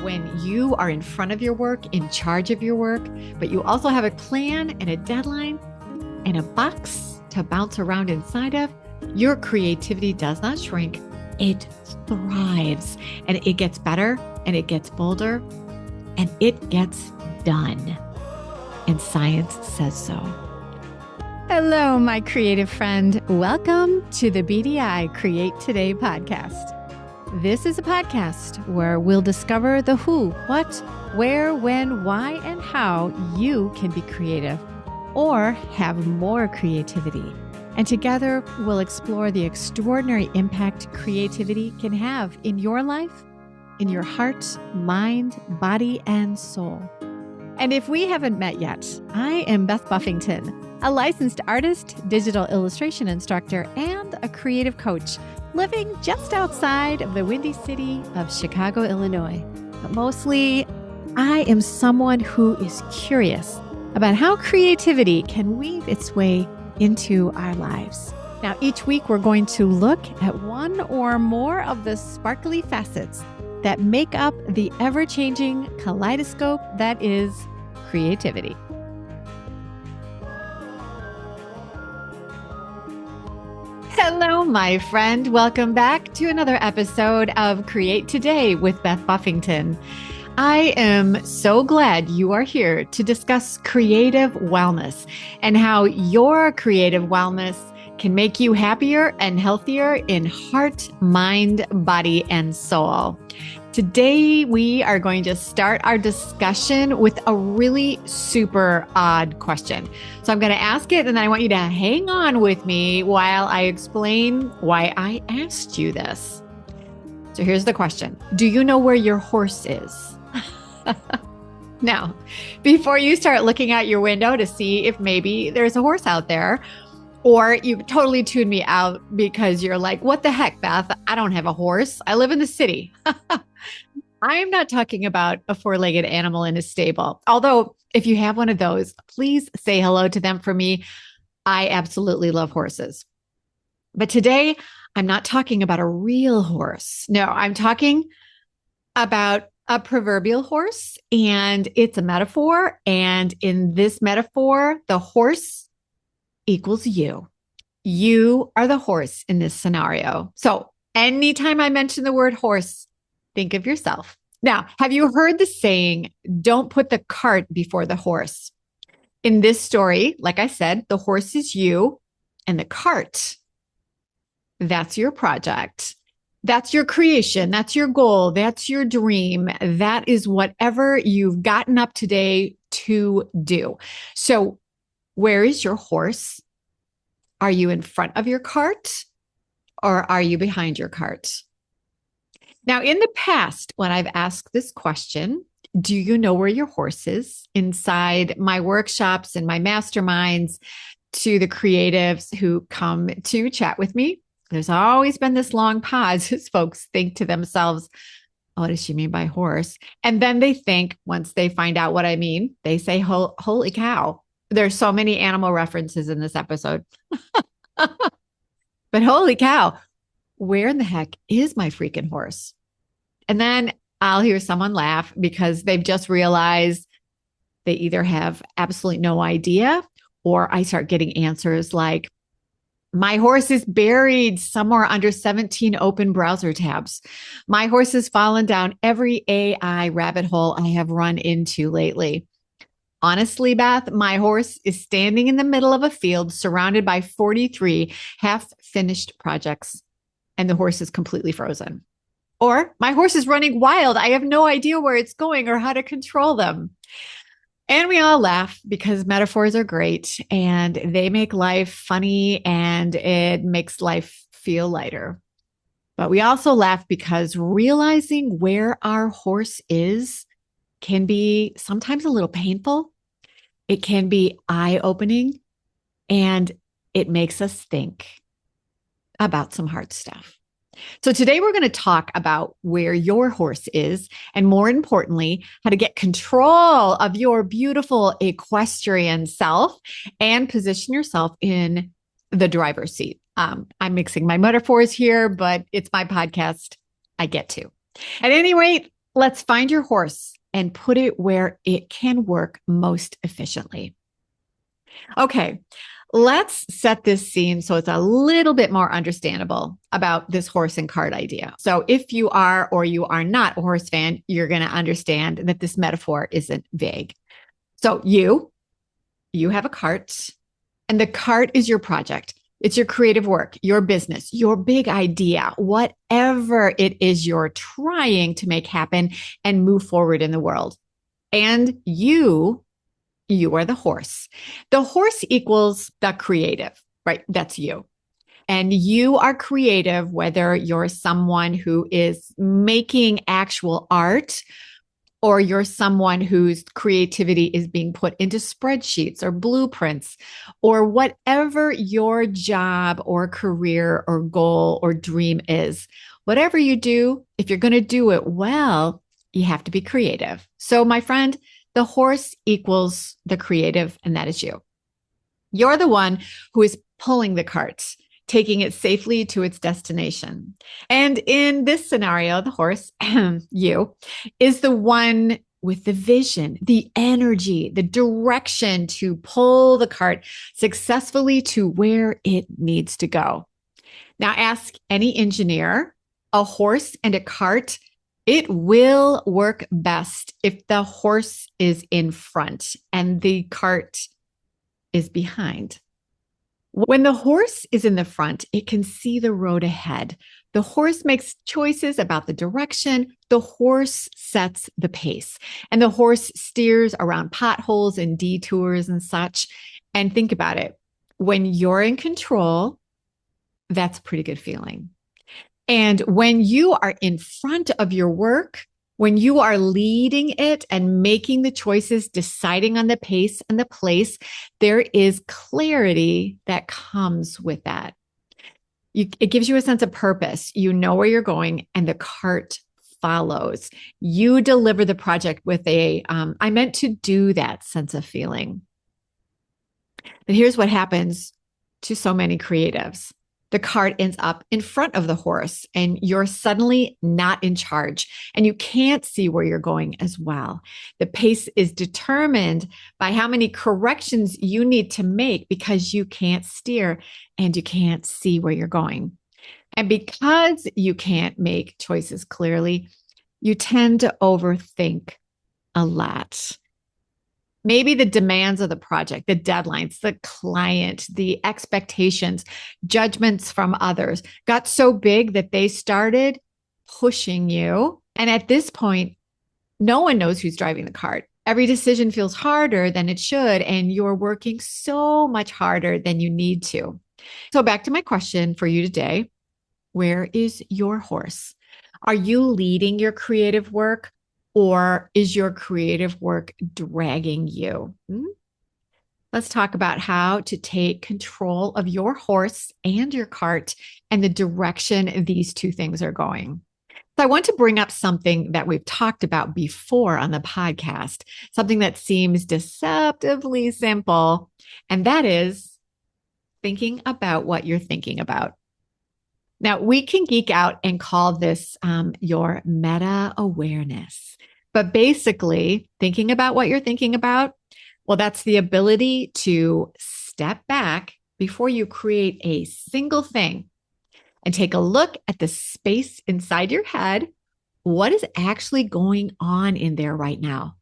when you are in front of your work, in charge of your work, but you also have a plan and a deadline and a box to bounce around inside of, your creativity does not shrink. It thrives and it gets better and it gets bolder and it gets done. And science says so. Hello, my creative friend. Welcome to the BDI Create Today podcast. This is a podcast where we'll discover the who, what, where, when, why, and how you can be creative or have more creativity. And together, we'll explore the extraordinary impact creativity can have in your life, in your heart, mind, body, and soul. And if we haven't met yet, I am Beth Buffington, a licensed artist, digital illustration instructor, and a creative coach living just outside of the windy city of Chicago, Illinois. But mostly, I am someone who is curious about how creativity can weave its way into our lives. Now, each week we're going to look at one or more of the sparkly facets that make up the ever-changing kaleidoscope that is creativity. Hello, my friend. Welcome back to another episode of Create Today with Beth Buffington. I am so glad you are here to discuss creative wellness and how your creative wellness can make you happier and healthier in heart, mind, body, and soul. Today, we are going to start our discussion with a really super odd question. So I'm going to ask it, and then I want you to hang on with me while I explain why I asked you this. So here's the question. Do you know where your horse is? Now, before you start looking out your window to see if maybe there's a horse out there, or you totally tuned me out because you're like, what the heck, Beth? I don't have a horse. I live in the city. I am not talking about a four-legged animal in a stable. Although if you have one of those, please say hello to them for me. I absolutely love horses. But today, I'm not talking about a real horse. No, I'm talking about a proverbial horse, and it's a metaphor. And in this metaphor, the horse equals you. You are the horse in this scenario. So anytime I mention the word horse, think of yourself. Now, have you heard the saying, don't put the cart before the horse? In this story, like I said, the horse is you and the cart, that's your project. That's your creation. That's your goal. That's your dream. That is whatever you've gotten up today to do. So where is your horse? Are you in front of your cart or are you behind your cart? Now, in the past, when I've asked this question, do you know where your horse is? Inside my workshops and my masterminds, to the creatives who come to chat with me, there's always been this long pause as folks think to themselves, oh, what does she mean by horse? And then they think, once they find out what I mean, they say, holy cow. There's so many animal references in this episode. But holy cow, where in the heck is my freaking horse? And then I'll hear someone laugh because they've just realized they either have absolutely no idea, or I start getting answers like, my horse is buried somewhere under 17 open browser tabs. My horse has fallen down every AI rabbit hole I have run into lately. Honestly, Beth, my horse is standing in the middle of a field surrounded by 43 half-finished projects, and the horse is completely frozen. Or my horse is running wild. I have no idea where it's going or how to control them. And we all laugh because metaphors are great and they make life funny and it makes life feel lighter. But we also laugh because realizing where our horse is can be sometimes a little painful. It can be eye-opening, and it makes us think about some hard stuff. So today we're going to talk about where your horse is, and more importantly, how to get control of your beautiful equestrian self and position yourself in the driver's seat. I'm mixing my metaphors here, but it's my podcast. I get to. At any rate, Let's find your horse and put it where it can work most efficiently. Okay, let's set this scene so it's a little bit more understandable about this horse and cart idea. So, if you are or you are not a horse fan, you're going to understand that this metaphor isn't vague. So, you have a cart, and the cart is your project. It's your creative work, your business, your big idea, whatever it is you're trying to make happen and move forward in the world. And you are the horse. The horse equals the creative, right? That's you. And you are creative, whether you're someone who is making actual art or you're someone whose creativity is being put into spreadsheets or blueprints or whatever your job or career or goal or dream is. Whatever you do, if you're going to do it well, you have to be creative. So, my friend, the horse equals the creative, and that is you. You're the one who is pulling the cart, taking it safely to its destination. And in this scenario, the horse, you, is the one with the vision, the energy, the direction to pull the cart successfully to where it needs to go. Now, ask any engineer, a horse and a cart, it will work best if the horse is in front and the cart is behind. When the horse is in the front, it can see the road ahead. The horse makes choices about the direction. The horse sets the pace, and the horse steers around potholes and detours and such. And think about it. When you're in control, that's a pretty good feeling. And when you are in front of your work, when you are leading it and making the choices, deciding on the pace and the place, there is clarity that comes with that. It gives you a sense of purpose. You know where you're going, and the cart follows. You deliver the project with I meant to do that sense of feeling. But here's what happens to so many creatives. The cart ends up in front of the horse, and you're suddenly not in charge, and you can't see where you're going as well. The pace is determined by how many corrections you need to make because you can't steer and you can't see where you're going. And because you can't make choices clearly, you tend to overthink a lot. Maybe the demands of the project, the deadlines, the client, the expectations, judgments from others got so big that they started pushing you. And at this point, no one knows who's driving the cart. Every decision feels harder than it should, and you're working so much harder than you need to. So back to my question for you today. Where is your horse? Are you leading your creative work? Or is your creative work dragging you? Let's talk about how to take control of your horse and your cart and the direction these two things are going. So I want to bring up something that we've talked about before on the podcast, something that seems deceptively simple, and that is thinking about what you're thinking about. Now, we can geek out and call this your meta awareness. But basically, thinking about what you're thinking about, well, that's the ability to step back before you create a single thing and take a look at the space inside your head. What is actually going on in there right now?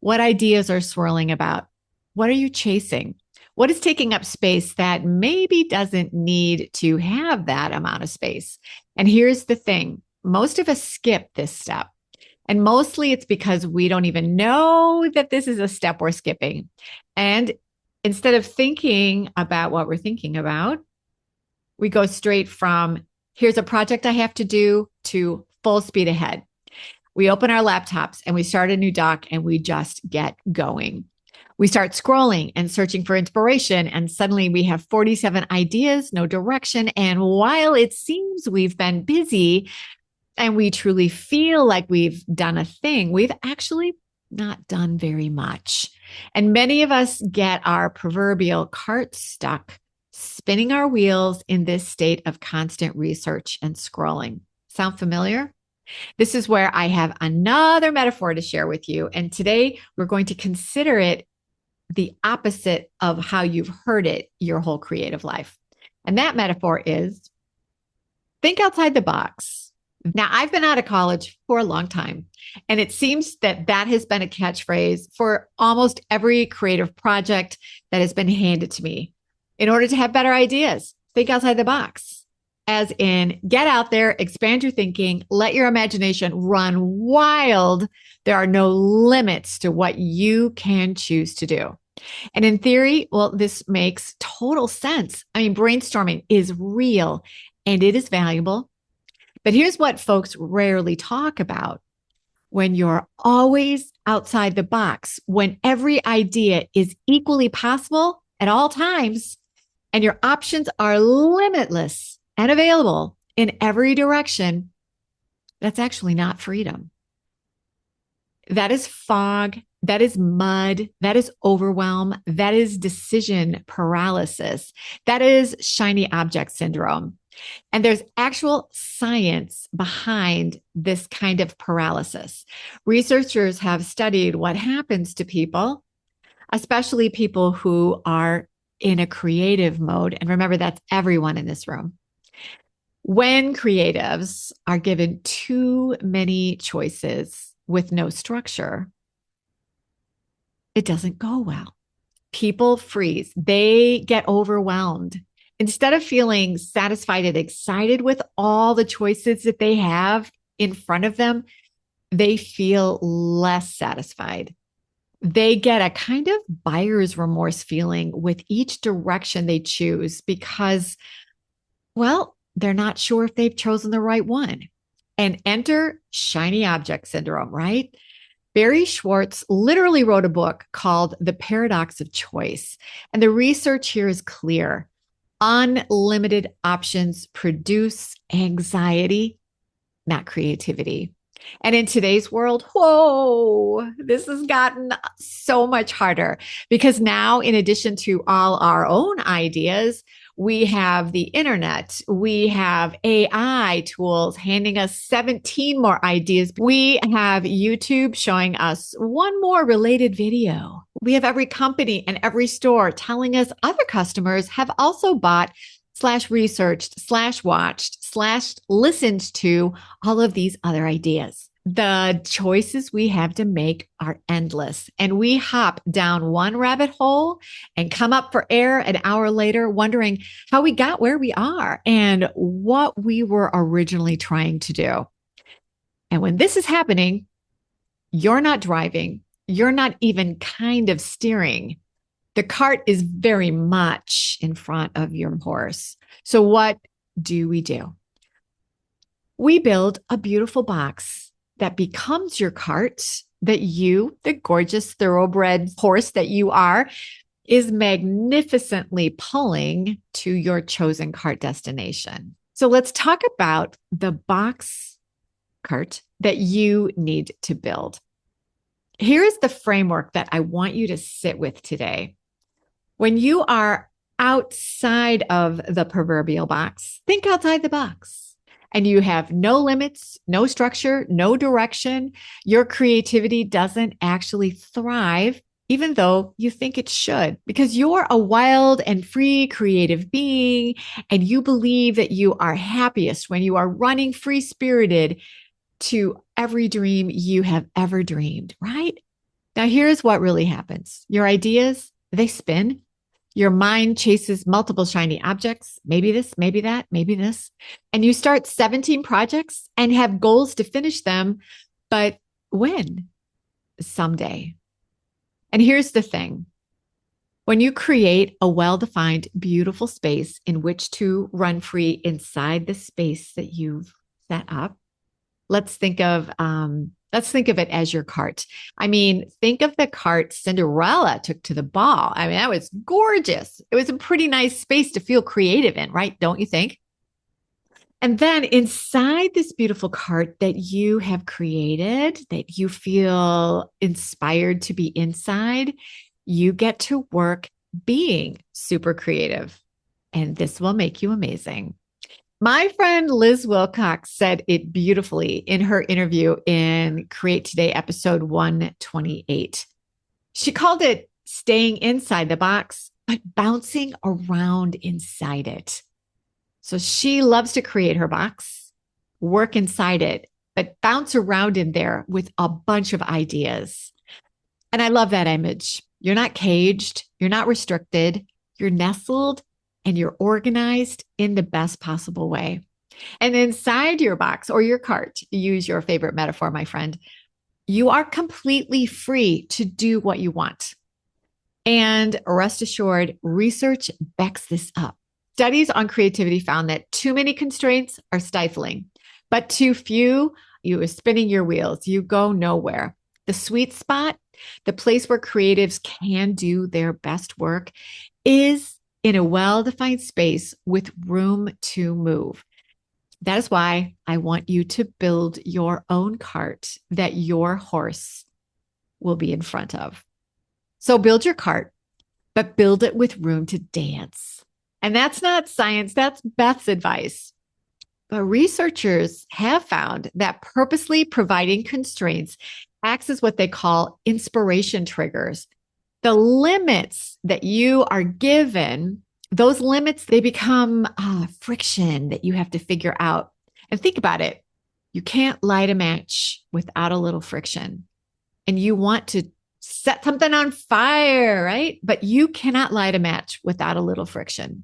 What ideas are swirling about? What are you chasing? What is taking up space that maybe doesn't need to have that amount of space? And here's the thing. Most of us skip this step. And mostly it's because we don't even know that this is a step we're skipping. And instead of thinking about what we're thinking about, we go straight from here's a project I have to do to full speed ahead. We open our laptops and we start a new doc and we just get going. We start scrolling and searching for inspiration, and suddenly we have 47 ideas, no direction. And while it seems we've been busy and we truly feel like we've done a thing, we've actually not done very much. And many of us get our proverbial cart stuck, spinning our wheels in this state of constant research and scrolling. Sound familiar? This is where I have another metaphor to share with you. And today we're going to consider it the opposite of how you've heard it your whole creative life. And that metaphor is think outside the box. Now, I've been out of college for a long time, and it seems that that has been a catchphrase for almost every creative project that has been handed to me. In order to have better ideas, think outside the box, as in get out there, expand your thinking, let your imagination run wild. There are no limits to what you can choose to do. And in theory, well, this makes total sense. I mean, brainstorming is real and it is valuable. But here's what folks rarely talk about. When you're always outside the box, when every idea is equally possible at all times, and your options are limitless and available in every direction, that's actually not freedom. That is fog. That is mud. That is overwhelm. That is decision paralysis. That is shiny object syndrome. And there's actual science behind this kind of paralysis. Researchers have studied what happens to people, especially people who are in a creative mode. And remember, that's everyone in this room. When creatives are given too many choices with no structure, it doesn't go well. People freeze. They get overwhelmed. Instead of feeling satisfied and excited with all the choices that they have in front of them, they feel less satisfied. They get a kind of buyer's remorse feeling with each direction they choose because, well, they're not sure if they've chosen the right one. And enter shiny object syndrome, right? Barry Schwartz literally wrote a book called The Paradox of Choice. And the research here is clear. Unlimited options produce anxiety, not creativity. And in today's world, whoa, this has gotten so much harder because now, in addition to all our own ideas, we have the internet, we have AI tools handing us 17 more ideas. We have YouTube showing us one more related video. We have every company and every store telling us other customers have also bought / researched / watched / listened to all of these other ideas. The choices we have to make are endless, and we hop down one rabbit hole and come up for air an hour later, wondering how we got where we are and what we were originally trying to do. And when this is happening, you're not driving. You're not even kind of steering. The cart is very much in front of your horse. So what do? We build a beautiful box that becomes your cart that you, the gorgeous thoroughbred horse that you are, is magnificently pulling to your chosen cart destination. So let's talk about the box cart that you need to build. Here is the framework that I want you to sit with today. When you are outside of the proverbial box, think outside the box. And you have no limits, no structure, no direction. Your creativity doesn't actually thrive, even though you think it should, because you're a wild and free creative being, and you believe that you are happiest when you are running free-spirited to every dream you have ever dreamed, right? Now, here's what really happens. Your ideas, they spin. Your mind chases multiple shiny objects, maybe this, maybe that, maybe this. And you start 17 projects and have goals to finish them. But when? Someday. And here's the thing. When you create a well-defined, beautiful space in which to run free inside the space that you've set up, let's think of it as your cart. I mean, think of the cart Cinderella took to the ball. I mean, that was gorgeous. It was a pretty nice space to feel creative in, right? Don't you think? And then inside this beautiful cart that you have created, that you feel inspired to be inside, you get to work being super creative. And this will make you amazing. My friend Liz Wilcox said it beautifully in her interview in Create Today, episode 128. She called it staying inside the box, but bouncing around inside it. So she loves to create her box, work inside it, but bounce around in there with a bunch of ideas. And I love that image. You're not caged, you're not restricted, you're nestled and you're organized in the best possible way. And inside your box or your cart, use your favorite metaphor, my friend, you are completely free to do what you want. And rest assured, research backs this up. Studies on creativity found that too many constraints are stifling, but too few, you are spinning your wheels. You go nowhere. The sweet spot, the place where creatives can do their best work, is in a well-defined space with room to move. That is why I want you to build your own cart that your horse will be in front of. So build your cart, but build it with room to dance. And that's not science, that's Beth's advice. But researchers have found that purposely providing constraints acts as what they call inspiration triggers. The limits that you are given, those limits, they become friction that you have to figure out. And think about it. You can't light a match without a little friction. And you want to set something on fire, right? But you cannot light a match without a little friction.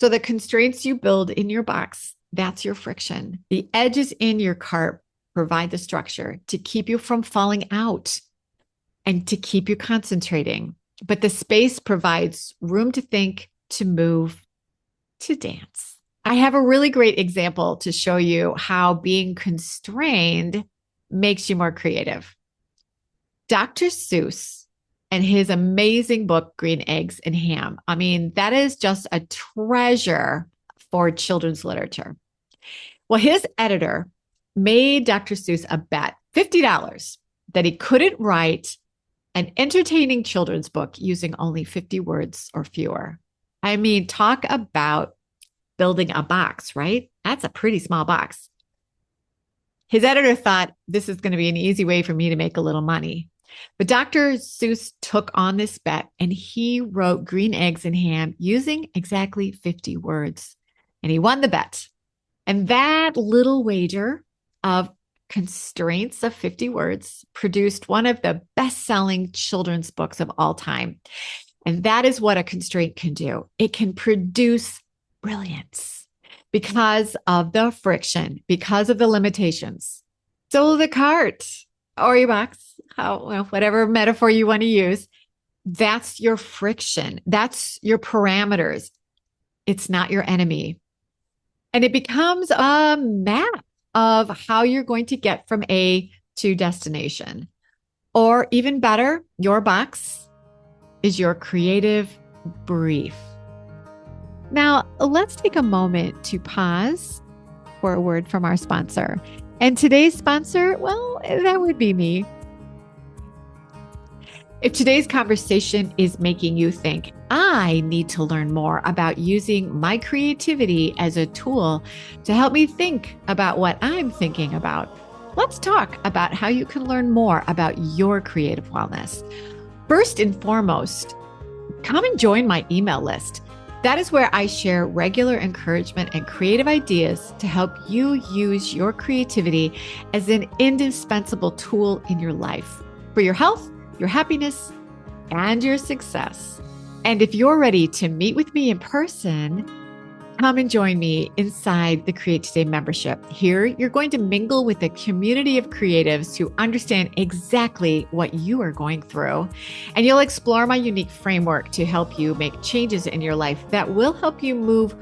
So the constraints you build in your box, that's your friction. The edges in your cart provide the structure to keep you from falling out and to keep you concentrating. But the space provides room to think, to move, to dance. I have a really great example to show you how being constrained makes you more creative. Dr. Seuss and his amazing book, Green Eggs and Ham. I mean, that is just a treasure for children's literature. Well, his editor made Dr. Seuss a bet, $50, that he couldn't write an entertaining children's book using only 50 words or fewer. I mean, talk about building a box, right? That's a pretty small box. His editor thought this is going to be an easy way for me to make a little money. But Dr. Seuss took on this bet and he wrote Green Eggs and Ham using exactly 50 words. And he won the bet. And that little wager of constraints of 50 words produced one of the best-selling children's books of all time. And that is what a constraint can do. It can produce brilliance because of the friction, because of the limitations. So the cart or your box, whatever metaphor you want to use, that's your friction. That's your parameters. It's not your enemy. And it becomes a map of how you're going to get from A to destination. Or even better, your box is your creative brief. Now, let's take a moment to pause for a word from our sponsor. And today's sponsor, well, that would be me. If today's conversation is making you think, I need to learn more about using my creativity as a tool to help me think about what I'm thinking about, let's talk about how you can learn more about your creative wellness. First and foremost, come and join my email list. That is where I share regular encouragement and creative ideas to help you use your creativity as an indispensable tool in your life for your health, your happiness, and your success. And if you're ready to meet with me in person, come and join me inside the Create Today membership. Here, you're going to mingle with a community of creatives who understand exactly what you are going through. And you'll explore my unique framework to help you make changes in your life that will help you move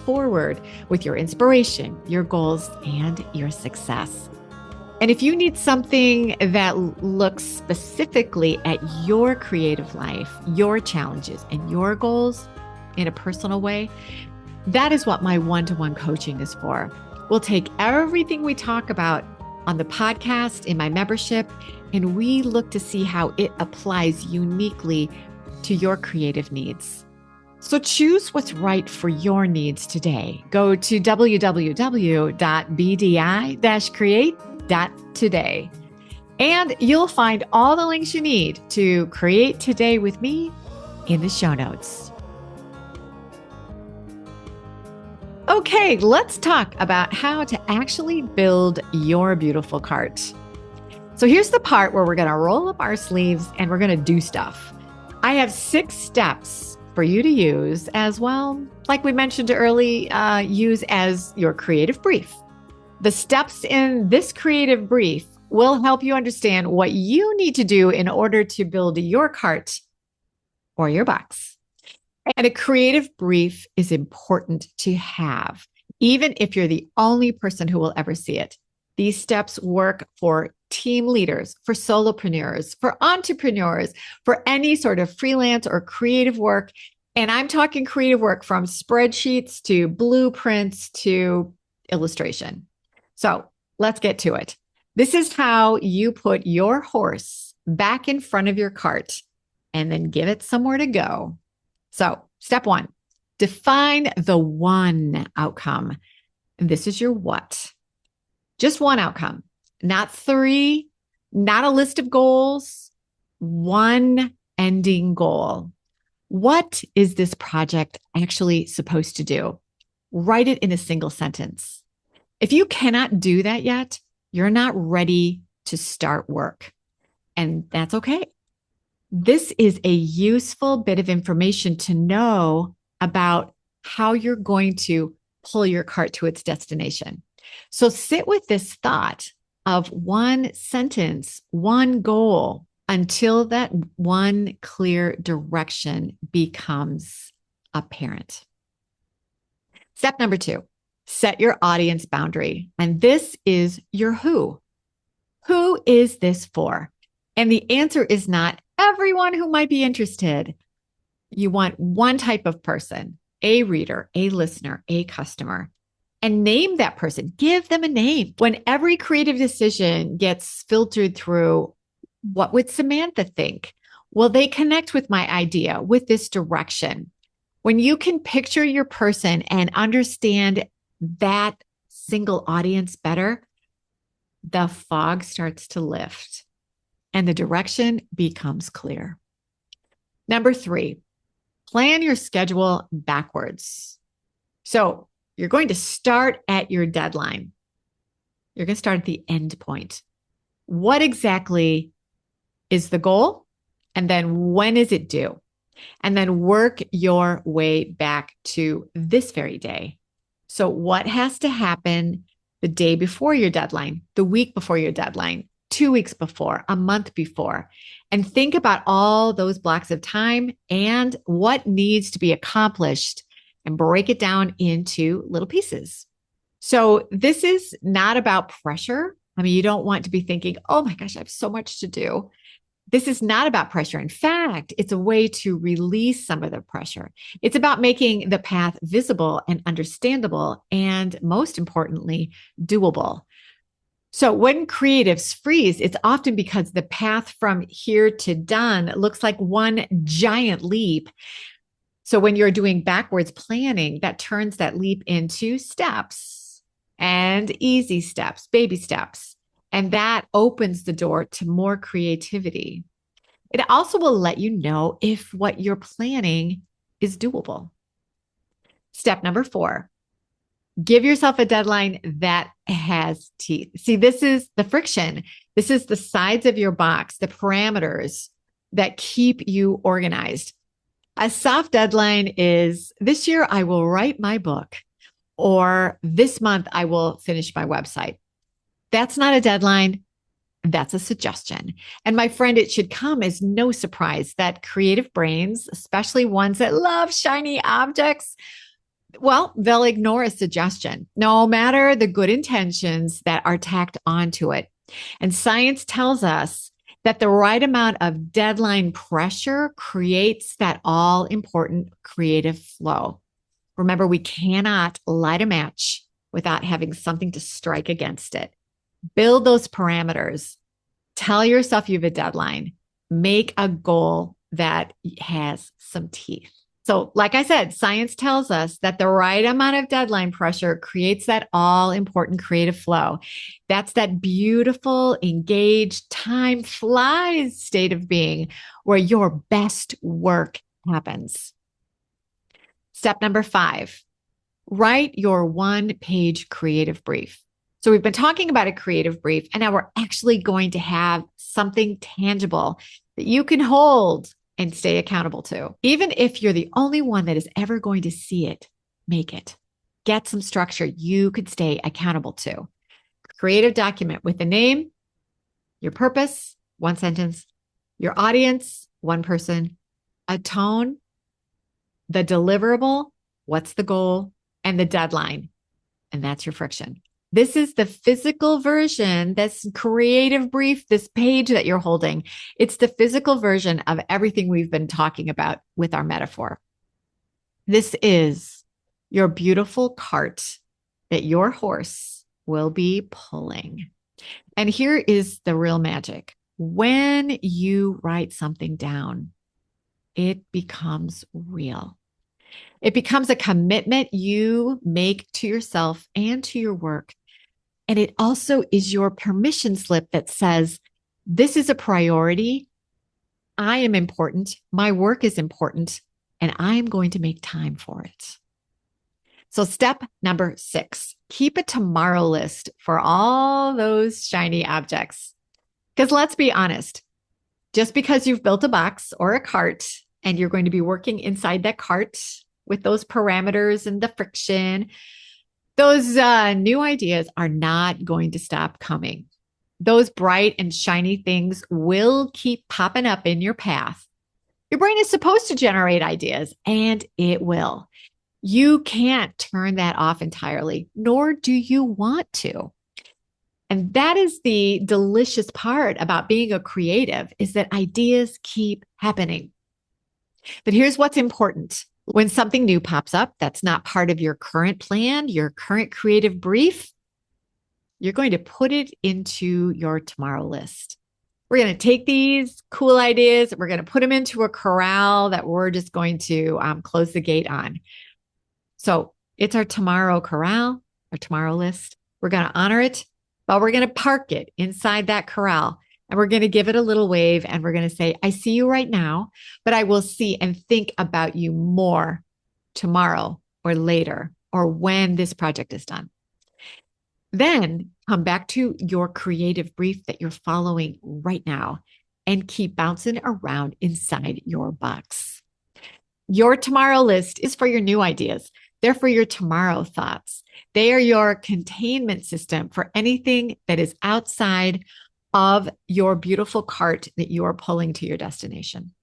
forward with your inspiration, your goals, and your success. And if you need something that looks specifically at your creative life, your challenges, and your goals in a personal way, that is what my one-to-one coaching is for. We'll take everything we talk about on the podcast, in my membership, and we look to see how it applies uniquely to your creative needs. So choose what's right for your needs today. Go to www.bdi-create.today. And you'll find all the links you need to create today with me in the show notes. Okay, let's talk about how to actually build your beautiful cart. So here's the part where we're going to roll up our sleeves and we're going to do stuff. I have 6 steps for you to use as well, like we mentioned early, use as your creative brief. The steps in this creative brief will help you understand what you need to do in order to build your cart or your box. And a creative brief is important to have, even if you're the only person who will ever see it. These steps work for team leaders, for solopreneurs, for entrepreneurs, for any sort of freelance or creative work. And I'm talking creative work from spreadsheets to blueprints to illustration. So let's get to it. This is how you put your horse back in front of your cart and then give it somewhere to go. So step 1, define the one outcome. And this is your what. Just one outcome, not 3, not a list of goals, one ending goal. What is this project actually supposed to do? Write it in a single sentence. If you cannot do that yet, you're not ready to start work. And that's okay. This is a useful bit of information to know about how you're going to pull your cart to its destination. So sit with this thought of one sentence, one goal, until that one clear direction becomes apparent. Step number 2, set your audience boundary. And this is your who. Who is this for? And the answer is not everyone who might be interested. You want one type of person, a reader, a listener, a customer, and name that person. Give them a name. When every creative decision gets filtered through, what would Samantha think? Will they connect with my idea, with this direction? When you can picture your person and understand that single audience better, the fog starts to lift and the direction becomes clear. Number 3, plan your schedule backwards. So you're going to start at your deadline. You're going to start at the end point. What exactly is the goal? And then when is it due? And then work your way back to this very day. So what has to happen the day before your deadline, the week before your deadline, 2 weeks before, a month before, and think about all those blocks of time and what needs to be accomplished and break it down into little pieces. So this is not about pressure. I mean, you don't want to be thinking, oh my gosh, I have so much to do. This is not about pressure. In fact, it's a way to release some of the pressure. It's about making the path visible and understandable, and most importantly, doable. So when creatives freeze, it's often because the path from here to done looks like one giant leap. So when you're doing backwards planning, that turns that leap into steps and easy steps, baby steps. And that opens the door to more creativity. It also will let you know if what you're planning is doable. Step number 4, give yourself a deadline that has teeth. See, this is the friction. This is the sides of your box, the parameters that keep you organized. A soft deadline is this year I will write my book, or this month I will finish my website. That's not a deadline. That's a suggestion. And my friend, it should come as no surprise that creative brains, especially ones that love shiny objects, well, they'll ignore a suggestion, no matter the good intentions that are tacked onto it. And science tells us that the right amount of deadline pressure creates that all important creative flow. Remember, we cannot light a match without having something to strike against it. Build those parameters. Tell yourself you have a deadline. Make a goal that has some teeth. So, like I said, science tells us that the right amount of deadline pressure creates that all important creative flow. That's that beautiful, engaged, time flies state of being where your best work happens. Step number 5, write your one-page creative brief. So we've been talking about a creative brief, and now we're actually going to have something tangible that you can hold and stay accountable to. Even if you're the only one that is ever going to see it, make it. Get some structure you could stay accountable to. Creative document with a name, your purpose, one sentence, your audience, one person, a tone, the deliverable, what's the goal, and the deadline. And that's your friction. This is the physical version, this creative brief, this page that you're holding. It's the physical version of everything we've been talking about with our metaphor. This is your beautiful cart that your horse will be pulling. And here is the real magic. When you write something down, it becomes real. It becomes a commitment you make to yourself and to your work. And it also is your permission slip that says, this is a priority. I am important. My work is important, and I am going to make time for it. So step number 6, keep a tomorrow list for all those shiny objects. Because let's be honest, just because you've built a box or a cart and you're going to be working inside that cart with those parameters and the friction, those new ideas are not going to stop coming. Those bright and shiny things will keep popping up in your path. Your brain is supposed to generate ideas, and it will. You can't turn that off entirely, nor do you want to. And that is the delicious part about being a creative, is that ideas keep happening. But here's what's important. When something new pops up that's not part of your current plan, your current creative brief, you're going to put it into your tomorrow list. We're going to take these cool ideas, we're going to put them into a corral that we're just going to close the gate on. So it's our tomorrow corral, our tomorrow list. We're going to honor it, but we're going to park it inside that corral. And we're going to give it a little wave, and we're going to say, I see you right now, but I will see and think about you more tomorrow or later or when this project is done. Then come back to your creative brief that you're following right now and keep bouncing around inside your box. Your tomorrow list is for your new ideas. They're for your tomorrow thoughts. They are your containment system for anything that is outside of your beautiful cart that you are pulling to your destination.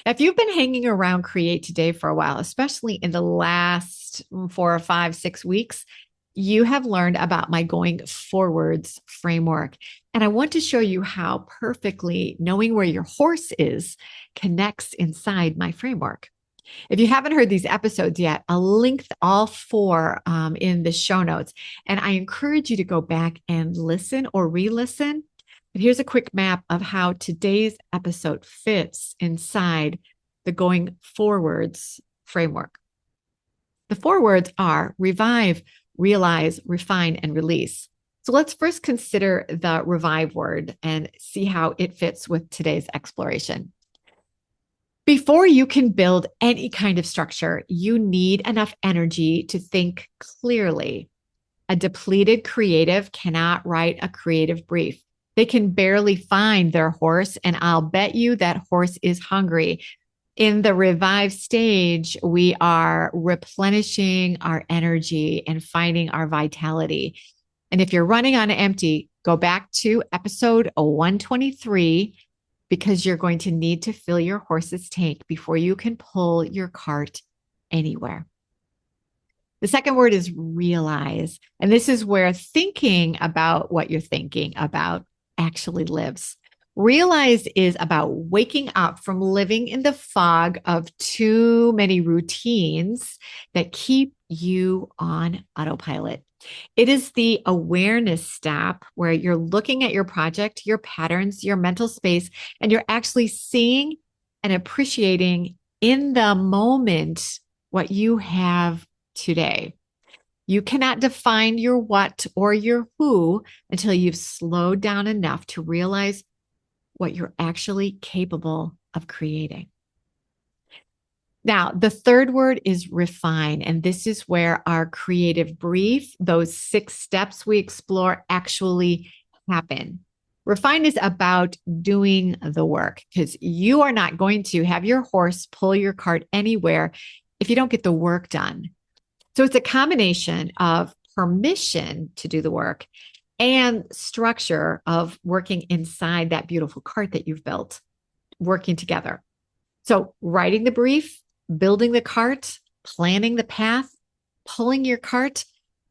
Now, if you've been hanging around Create Today for a while, especially in the last 4 or 5, 6 weeks, you have learned about my going FourWords framework. And I want to show you how perfectly knowing where your horse is connects inside my framework. If you haven't heard these episodes yet, I'll link all 4 in the show notes. And I encourage you to go back and listen or re-listen. But here's a quick map of how today's episode fits inside the Going FourWords framework. The 4 words are revive, realize, refine, and release. So let's first consider the revive word and see how it fits with today's exploration. Before you can build any kind of structure, you need enough energy to think clearly. A depleted creative cannot write a creative brief. They can barely find their horse, and I'll bet you that horse is hungry. In the revive stage, we are replenishing our energy and finding our vitality. And if you're running on empty, go back to episode 123, because you're going to need to fill your horse's tank before you can pull your cart anywhere. The second word is realize. And this is where thinking about what you're thinking about actually lives. Realize is about waking up from living in the fog of too many routines that keep you on autopilot. It is the awareness step where you're looking at your project, your patterns, your mental space, and you're actually seeing and appreciating in the moment what you have today. You cannot define your what or your who until you've slowed down enough to realize what you're actually capable of creating. Now, the third word is refine, and this is where our creative brief, those 6 steps we explore, actually happen. Refine is about doing the work because you are not going to have your horse pull your cart anywhere if you don't get the work done. So it's a combination of permission to do the work and structure of working inside that beautiful cart that you've built, working together. So writing the brief, building the cart, planning the path, pulling your cart.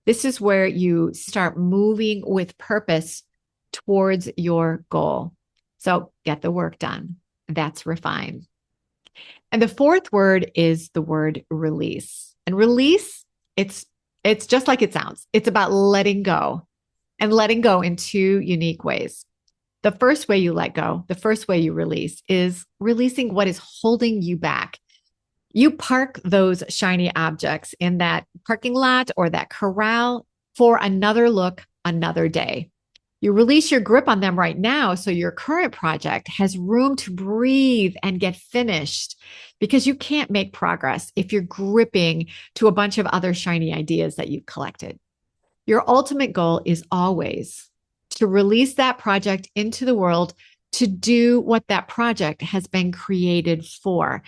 This is where you start moving with purpose towards your goal. So get the work done. That's refine. And the fourth word is the word release. And release, it's just like it sounds. It's about letting go, and letting go in 2 unique ways. The first way you let go, the first way you release is releasing what is holding you back. You park those shiny objects in that parking lot or that corral for another look, another day. You release your grip on them right now so your current project has room to breathe and get finished, because you can't make progress if you're gripping to a bunch of other shiny ideas that you've collected. Your ultimate goal is always to release that project into the world to do what that project has been created for.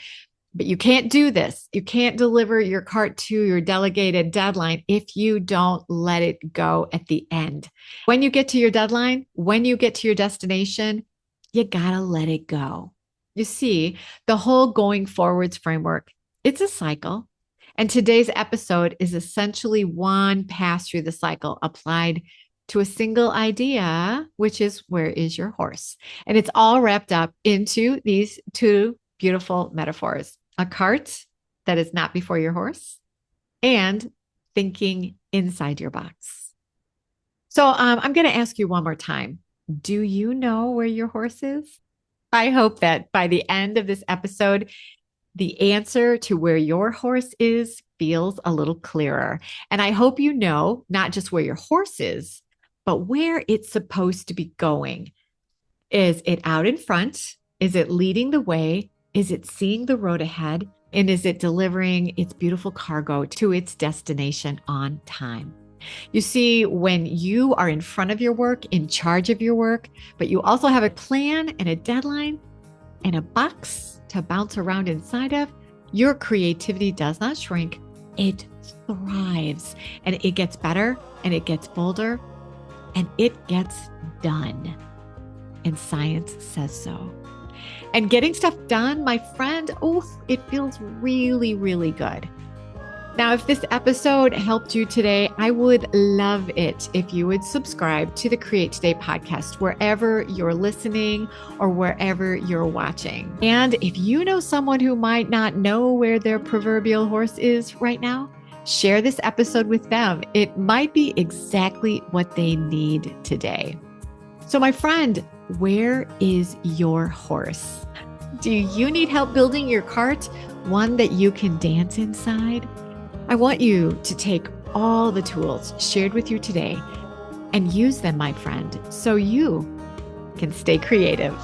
But you can't do this. You can't deliver your cart to your delegated deadline if you don't let it go at the end. When you get to your deadline, when you get to your destination, you gotta let it go. You see, the whole going forwards framework, it's a cycle. And today's episode is essentially one pass through the cycle applied to a single idea, which is, where is your horse? And it's all wrapped up into these 2 beautiful metaphors: a cart that is not before your horse, and thinking inside your box. So I'm going to ask you one more time. Do you know where your horse is? I hope that by the end of this episode, the answer to where your horse is feels a little clearer. And I hope you know not just where your horse is, but where it's supposed to be going. Is it out in front? Is it leading the way? Is it seeing the road ahead? And is it delivering its beautiful cargo to its destination on time? You see, when you are in front of your work, in charge of your work, but you also have a plan and a deadline and a box to bounce around inside of, your creativity does not shrink. It thrives, and it gets better, and it gets bolder, and it gets done. And science says so. And getting stuff done, my friend, it feels really, really good. Now, if this episode helped you today, I would love it if you would subscribe to the Create Today podcast, wherever you're listening or wherever you're watching. And if you know someone who might not know where their proverbial horse is right now, share this episode with them. It might be exactly what they need today. So, my friend, where is your horse? Do you need help building your cart, one that you can dance inside? I want you to take all the tools shared with you today and use them, my friend, so you can stay creative.